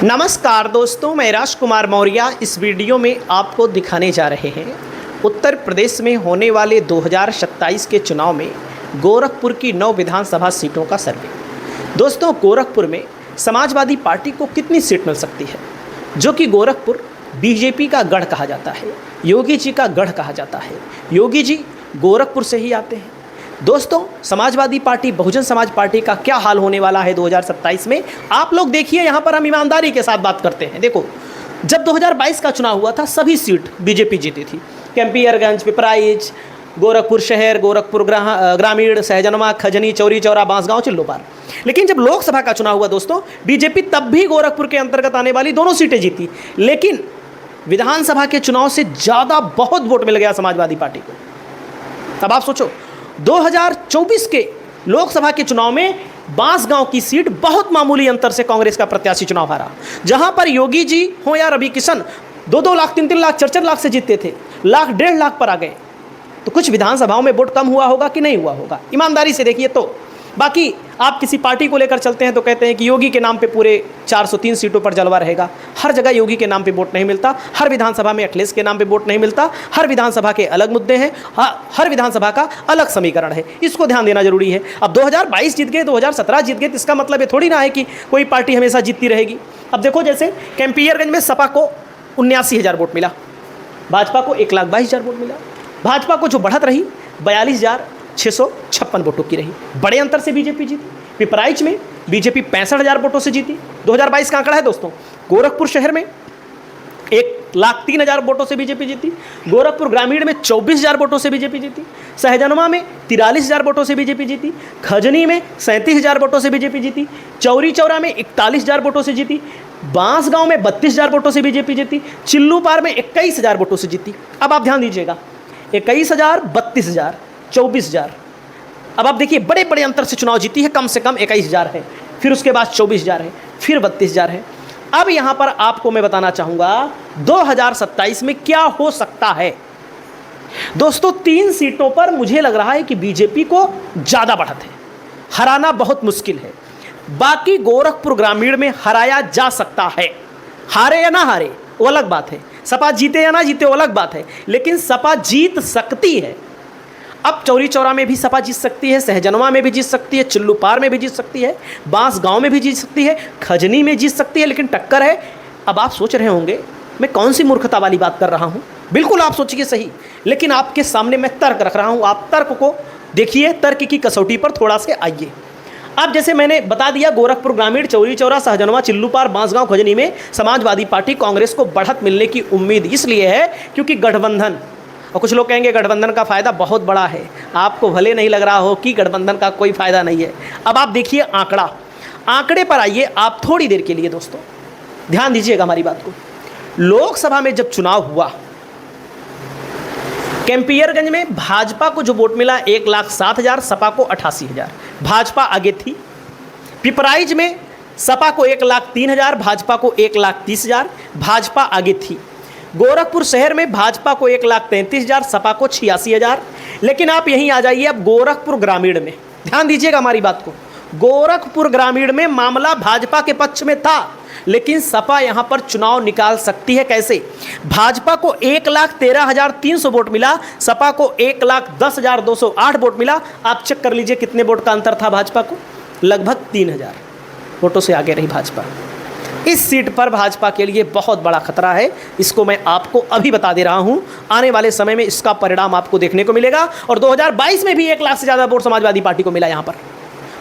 नमस्कार दोस्तों, मैं राजकुमार मौर्य इस वीडियो में आपको दिखाने जा रहे हैं उत्तर प्रदेश में होने वाले 2027 के चुनाव में गोरखपुर की 9 विधानसभा सीटों का सर्वे। दोस्तों, गोरखपुर में समाजवादी पार्टी को कितनी सीट मिल सकती है, जो कि गोरखपुर बीजेपी का गढ़ कहा जाता है, योगी जी का गढ़ कहा जाता है। योगी जी गोरखपुर से ही आते हैं। दोस्तों, समाजवादी पार्टी, बहुजन समाज पार्टी का क्या हाल होने वाला है 2027 में, आप लोग देखिए। यहाँ पर हम ईमानदारी के साथ बात करते हैं। देखो, जब 2022 का चुनाव हुआ था सभी सीट बीजेपी जीती थी। कैंपियरगंज, पिपराइच, गोरखपुर शहर, गोरखपुर ग्रामीण, सहजनवा, खजनी, चौरी चौरा, बांसगांव, चिल्लोपार। लेकिन जब लोकसभा का चुनाव हुआ दोस्तों, बीजेपी तब भी गोरखपुर के अंतर्गत आने वाली दोनों सीटें जीती, लेकिन विधानसभा के चुनाव से ज़्यादा बहुत वोट मिल गया समाजवादी पार्टी को। अब आप सोचो, 2024 के लोकसभा के चुनाव में बांसगांव की सीट बहुत मामूली अंतर से कांग्रेस का प्रत्याशी चुनाव हारा, जहां पर योगी जी हो या रवि किशन 2-2 लाख, 3-3 लाख, 4-4 लाख से जीतते थे, लाख, 1.5 लाख पर आ गए। तो कुछ विधानसभाओं में वोट कम हुआ होगा कि नहीं हुआ होगा, ईमानदारी से देखिए। तो बाकी आप किसी पार्टी को लेकर चलते हैं तो कहते हैं कि योगी के नाम पे पूरे 403 सीटों पर जलवा रहेगा। हर जगह योगी के नाम पे वोट नहीं मिलता, हर विधानसभा में अखिलेश के नाम पे वोट नहीं मिलता, हर विधानसभा के अलग मुद्दे हैं, हर विधानसभा का अलग समीकरण है, इसको ध्यान देना जरूरी है। अब 2022 जीत गए, 2017 जीत गए, तो इसका मतलब ये थोड़ी ना है कि कोई पार्टी हमेशा जीतती रहेगी। अब देखो, जैसे कैंपियरगंज में सपा को 79,000 वोट मिला, भाजपा को 1,22,000 वोट मिला। भाजपा को जो बढ़त रही 42,656 वोटों की रही, बड़े अंतर से बीजेपी जीती। पिपराइच में बीजेपी 65,000 वोटों से जीती, 2022 का आंकड़ा है दोस्तों। गोरखपुर शहर में 1,03,000 वोटों से बीजेपी जीती। गोरखपुर ग्रामीण में 24,000 वोटों से बीजेपी जीती। सहजनवा में 43,000 वोटों से बीजेपी जीती। खजनी में 37,000 वोटों से बीजेपी जीती। चौरी चौरा में 41,000 वोटों से जीती। बांसगांव में 32,000 वोटों से बीजेपी जीती। चिल्लूपार में 21,000 वोटों से जीती। अब आप ध्यान दीजिएगा, 21,000, 32,000, 24,000। अब आप देखिए, बड़े बड़े अंतर से चुनाव जीती है। कम से कम 21,000 है, फिर उसके बाद 24,000 है, फिर 32,000 है। अब यहां पर आपको मैं बताना चाहूंगा 2027 में क्या हो सकता है। दोस्तों, 3 सीटों पर मुझे लग रहा है कि बीजेपी को ज्यादा बढ़त है, हराना बहुत मुश्किल है। बाकी गोरखपुर ग्रामीण में हराया जा सकता है, हारे या ना हारे वो अलग बात है, सपा जीते या ना जीते वो अलग बात है, लेकिन सपा जीत सकती है। अब चौरी चौरा में भी सपा जीत सकती है, सहजनवा में भी जीत सकती है, चिल्लूपार में भी जीत सकती है, बांसगांव में भी जीत सकती है, खजनी में जीत सकती है, लेकिन टक्कर है। अब आप सोच रहे होंगे मैं कौन सी मूर्खता वाली बात कर रहा हूं। बिल्कुल आप सोचिए सही, लेकिन आपके सामने मैं तर्क रख रहा हूं। आप तर्क को देखिए, तर्क की कसौटी पर थोड़ा से आइए। अब जैसे मैंने बता दिया, गोरखपुर ग्रामीण, चौरी चौरा, सहजनवा, चिल्लूपार, बांसगांव, खजनी में समाजवादी पार्टी, कांग्रेस को बढ़त मिलने की उम्मीद इसलिए है क्योंकि गठबंधन, और कुछ लोग कहेंगे गठबंधन का फ़ायदा बहुत बड़ा है, आपको भले नहीं लग रहा हो कि गठबंधन का कोई फ़ायदा नहीं है। अब आप देखिए आंकड़े पर आइए आप थोड़ी देर के लिए। दोस्तों, ध्यान दीजिएगा हमारी बात को। लोकसभा में जब चुनाव हुआ, कैंपियरगंज में भाजपा को जो वोट मिला 1,07,000, सपा को 88,000, भाजपा आगे थी। पिपराइच में सपा को 1,03,000, भाजपा को 1,30,000, भाजपा आगे थी। गोरखपुर शहर में भाजपा को 1,33,000, सपा को 86,000। लेकिन आप यहीं आ जाइए अब गोरखपुर ग्रामीण में, ध्यान दीजिएगा हमारी बात को। गोरखपुर ग्रामीण में मामला भाजपा के पक्ष में था, लेकिन सपा यहां पर चुनाव निकाल सकती है। कैसे? भाजपा को 1,13,300 वोट मिला, सपा को 1,10,208 वोट मिला। आप चेक कर लीजिए कितने वोट का अंतर था भाजपा को, लगभग 3,000 वोटों से आगे रही भाजपा। इस सीट पर भाजपा के लिए बहुत बड़ा खतरा है, इसको मैं आपको अभी बता दे रहा हूं। आने वाले समय में इसका परिणाम आपको देखने को मिलेगा। और 2022 में भी 1 लाख से ज़्यादा वोट समाजवादी पार्टी को मिला। यहाँ पर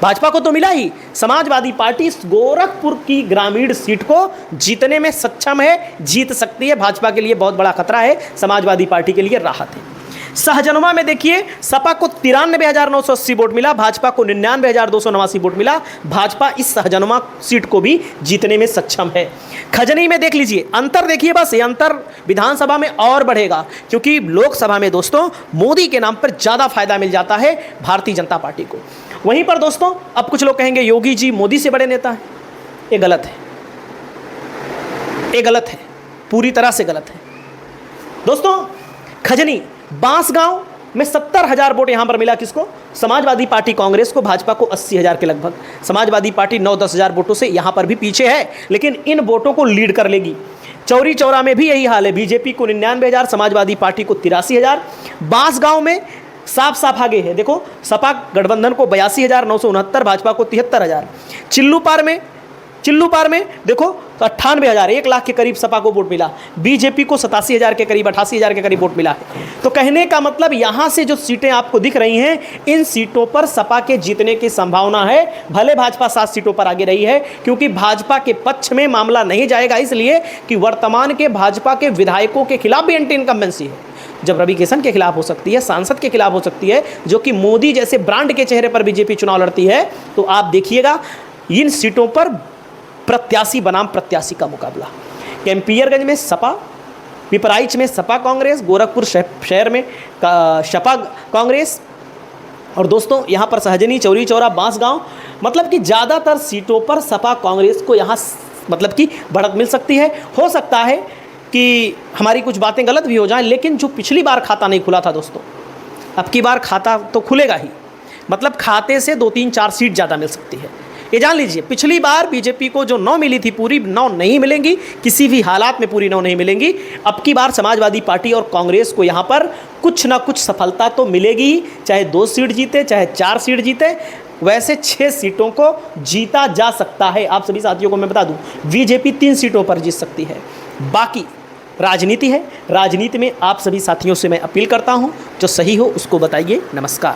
भाजपा को तो मिला ही, समाजवादी पार्टी गोरखपुर की ग्रामीण सीट को जीतने में सक्षम है, जीत सकती है। भाजपा के लिए बहुत बड़ा खतरा है, समाजवादी पार्टी के लिए राहत है। सहजनवा में देखिए, सपा को 93,980 वोट मिला, भाजपा को 99,289 वोट मिला। भाजपा इस सहजनवा सीट को भी जीतने में सक्षम है। खजनी में देख लीजिए, अंतर देखिए, बस ये अंतर विधानसभा में और बढ़ेगा, क्योंकि लोकसभा में दोस्तों मोदी के नाम पर ज़्यादा फायदा मिल जाता है भारतीय जनता पार्टी को। वहीं पर दोस्तों, अब कुछ लोग कहेंगे योगी जी मोदी से बड़े नेता हैं। ये गलत है, ये गलत है, पूरी तरह से गलत है। दोस्तों, खजनी, बांसगांव में 70,000 वोट यहां पर मिला, किसको? समाजवादी पार्टी कांग्रेस को, भाजपा को 80,000 के लगभग। समाजवादी पार्टी 9-10 हज़ार वोटों से यहाँ पर भी पीछे है, लेकिन इन वोटों को लीड कर लेगी। चौरी चौरा में भी यही हाल है, बीजेपी को 99,000, समाजवादी पार्टी को 83,000। बांसगांव में साफ साफ आगे है, देखो सपा गठबंधन को 82,969, भाजपा को 73,000। चिल्लू पार में देखो 98,000, 1 लाख के करीब सपा को वोट मिला, बीजेपी को 87,000 के करीब, 88,000 के करीब वोट मिला है। तो कहने का मतलब यहाँ से जो सीटें आपको दिख रही हैं, इन सीटों पर सपा के जीतने की संभावना है। भले भाजपा 7 सीटों पर आगे रही है, क्योंकि भाजपा के पक्ष में मामला नहीं जाएगा, इसलिए कि वर्तमान के भाजपा के विधायकों के खिलाफ भी एंटी इनकम्बेंसी है। जब रवि किशन के खिलाफ हो सकती है, सांसद के खिलाफ हो सकती है, जो कि मोदी जैसे ब्रांड के चेहरे पर बीजेपी चुनाव लड़ती है, तो आप देखिएगा इन सीटों पर प्रत्याशी बनाम प्रत्याशी का मुकाबला। कैंपियरगंज में सपा, पिपराइच में सपा कांग्रेस, गोरखपुर शहर में सपा कांग्रेस, और दोस्तों यहाँ पर सहजनी, चौरी चौरा, बांसगांव, मतलब कि ज़्यादातर सीटों पर सपा कांग्रेस को यहाँ मतलब कि बढ़त मिल सकती है। हो सकता है कि हमारी कुछ बातें गलत भी हो जाएं, लेकिन जो पिछली बार खाता नहीं खुला था दोस्तों, अब की बार खाता तो खुलेगा ही। मतलब खाते से 2-3-4 सीट ज़्यादा मिल सकती है, ये जान लीजिए। पिछली बार बीजेपी को जो 9 मिली थी, पूरी 9 नहीं मिलेंगी, किसी भी हालात में पूरी 9 नहीं मिलेंगी। अब की बार समाजवादी पार्टी और कांग्रेस को यहाँ पर कुछ ना कुछ सफलता तो मिलेगी ही, चाहे 2 सीट जीते, चाहे 4 सीट जीते। वैसे 6 सीटों को जीता जा सकता है। आप सभी साथियों को मैं बता दूं, बीजेपी 3 सीटों पर जीत सकती है। बाकी राजनीति है, राजनीति में आप सभी साथियों से मैं अपील करता हूं, जो सही हो उसको बताइए। नमस्कार।